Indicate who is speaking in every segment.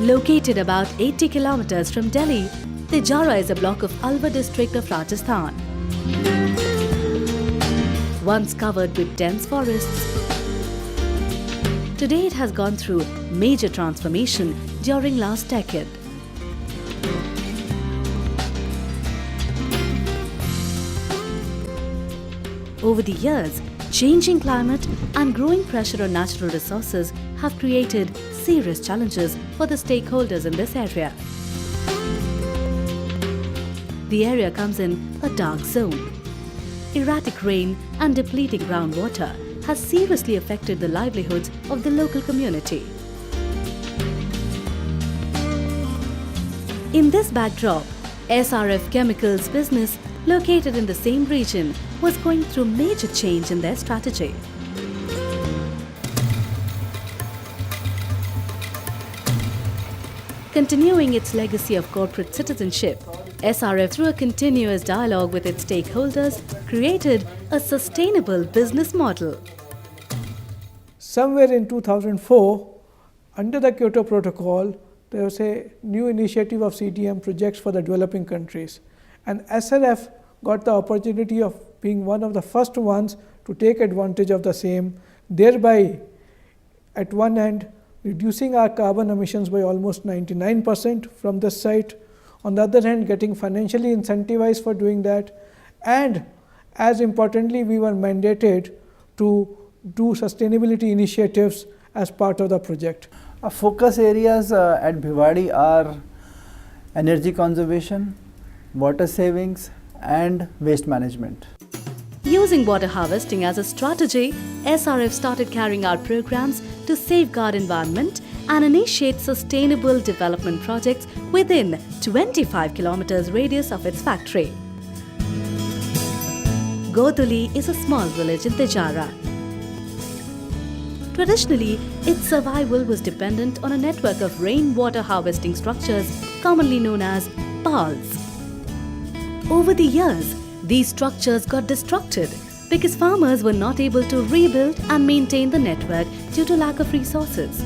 Speaker 1: Located about 80 kilometers from Delhi, Tijara is a block of Alwar district of Rajasthan. Once covered with dense forests, today it has gone through major transformation during last decade. Over the years, changing climate and growing pressure on natural resources have created serious challenges for the stakeholders in this area. The area comes in a dark zone. Erratic rain and depleting groundwater has seriously affected the livelihoods of the local community. In this backdrop, SRF Chemicals business, located in the same region, was going through major change in their strategy. Continuing its legacy of corporate citizenship, SRF, through a continuous dialogue with its stakeholders, created a sustainable business model.
Speaker 2: Somewhere in 2004, under the Kyoto Protocol, there was a new initiative of CDM projects for the developing countries. And SRF got the opportunity of being one of the first ones to take advantage of the same, thereby at one end reducing our carbon emissions by almost 99% from this site, on the other hand getting financially incentivized for doing that, and as importantly we were mandated to do sustainability initiatives as part of the project.
Speaker 3: Our focus areas at Bhiwadi are energy conservation, water savings and waste management.
Speaker 1: Using water harvesting as a strategy, SRF started carrying out programs to safeguard environment and initiate sustainable development projects within 25 kilometers radius of its factory. Goduli is a small village in Tijara. Traditionally, its survival was dependent on a network of rainwater harvesting structures commonly known as PALs. Over the years, these structures got destructed because farmers were not able to rebuild and maintain the network due to lack of resources.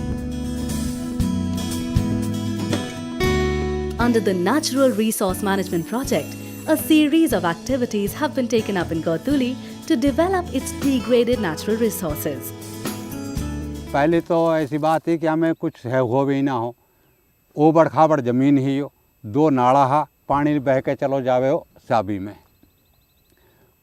Speaker 1: Under the Natural Resource Management Project, a series of activities have been taken up in Goduli to develop its degraded natural resources.
Speaker 4: पहले तो ऐसी बात है कि हमें कुछ हो भी ना हो, ओबड़ खाबड़ ज़मीन ही हो, दो नाला हा, पानी बह के चलो जावे हो साबी में,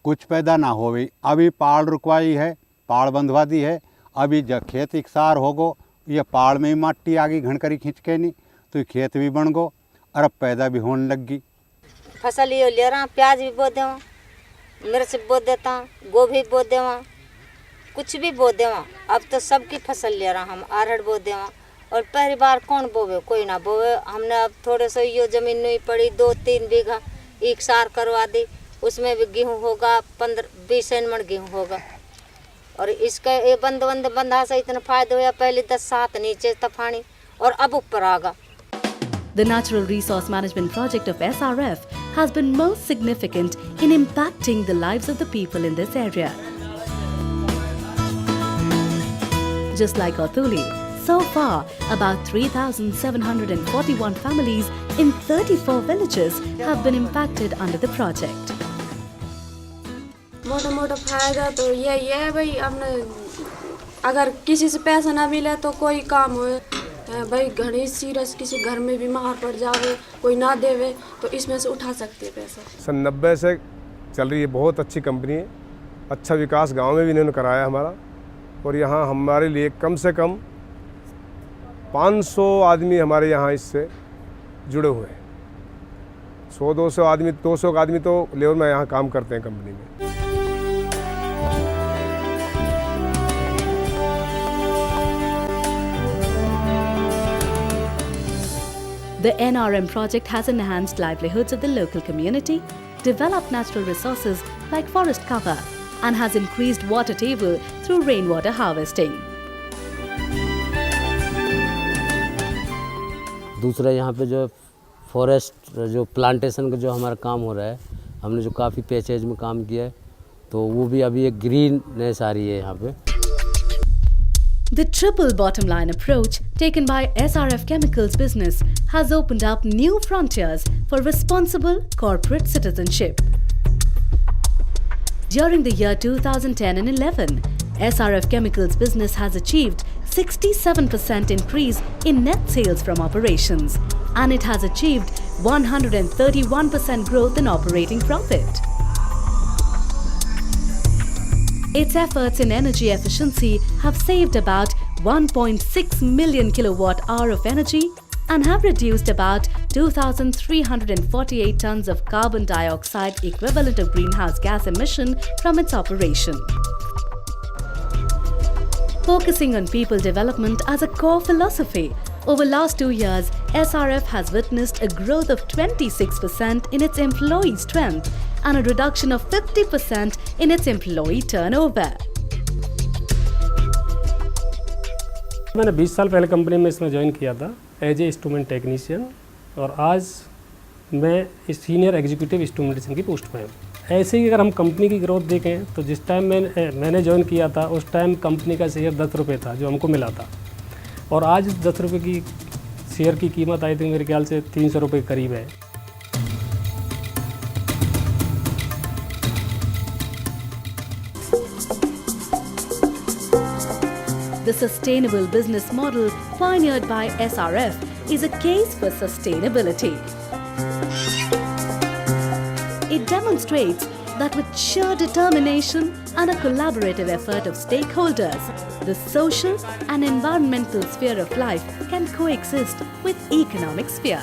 Speaker 4: कुछ पैदा ना हो भी। अभी पहाड़ रुकवाई है, पहाड़ बंधवा दी है, अभी जब खेत इकसार हो गो, ये पहाड़ में ही माटी आ गई घनकरी खींच के नहीं, तो खेत भी बन गो और अब पैदा भी होने लग गई।
Speaker 5: फसल ये ले रहा, प्याज भी बो देवा, मिर्च बो देता, गोभी बो देवा, कुछ भी बो देवा। अब तो सबकी फसल ले रहा, हम अरहर बो देवा। और पहली बार कौन बोवे, कोई ना बोवे। हमने अब थोड़े से यो जमीन नहीं पड़ी, 2-3 बीघा एक सार करवा दी, उसमें भी गेहूँ होगा, 15-20 मन गेहूँ होगा। और इसका ये बंधा से इतना फायदा हुआ, पहले 10 सात नीचे तफानी और अब ऊपर आगा।
Speaker 1: The Natural Resource Management Project of SRF has been most significant in impacting the lives of the people in this area. Just like Goduli, so far about 3,741 families in 34 villages have been impacted under the project.
Speaker 6: मोटा फायदा तो यही है भाई, हमने अगर किसी से पैसा ना मिले तो कोई काम हो भाई, घनी सीरियस किसी घर में बीमार पड़ जावे, कोई ना देवे तो इसमें से उठा सकते हैं पैसा।
Speaker 7: सन 90 से चल रही है, बहुत अच्छी कंपनी है, अच्छा विकास गांव में भी इन्होंने कराया हमारा। और यहाँ हमारे लिए कम से कम 500 आदमी हमारे यहाँ इससे जुड़े हुए हैं। 100-200 आदमी, 200 आदमी तो लेबर में यहाँ काम करते हैं कंपनी में।
Speaker 1: The NRM project has enhanced livelihoods of the local community, developed natural resources like forest cover, and has increased water table through rainwater harvesting.
Speaker 8: दूसरा यहाँ पे जो फॉरेस्ट जो प्लांटेशन का जो हमारा काम हो रहा है, हमने जो काफ़ी पैचेज में काम किया है, तो वो भी अभी एक ग्रीननेस आ रही है यहाँ पे।
Speaker 1: The triple bottom line approach taken by SRF Chemicals business has opened up new frontiers for responsible corporate citizenship. During the year 2010 and 11, SRF Chemicals business has achieved 67% increase in net sales from operations, and it has achieved 131% growth in operating profit. Its efforts in energy efficiency have saved about 1.6 million kilowatt-hour of energy and have reduced about 2,348 tons of carbon dioxide equivalent of greenhouse gas emission from its operation. Focusing on people development as a core philosophy, over last 2 years, SRF has witnessed a growth of 26% in its employee strength and a reduction of 50% in its employee turnover.
Speaker 9: मैंने 20 साल पहले company में इसमें join किया था as a instrument technician, और आज मैं सीनियर एग्जीक्यूटिव इंस्ट्रूमेंटेशन की पोस्ट पर हूँ। ऐसे ही अगर हम कंपनी की ग्रोथ देखें तो जिस टाइम मैंने ज्वाइन किया था उस टाइम कंपनी का शेयर 10 रुपये था जो हमको मिला था, और आज 10 रुपये की शेयर की कीमत आई थी मेरे ख्याल से 300 रुपये के करीब है।
Speaker 1: The sustainable business model pioneered by SRF is a case for sustainability. It demonstrates that with sheer determination and a collaborative effort of stakeholders, the social and environmental sphere of life can coexist with economic sphere.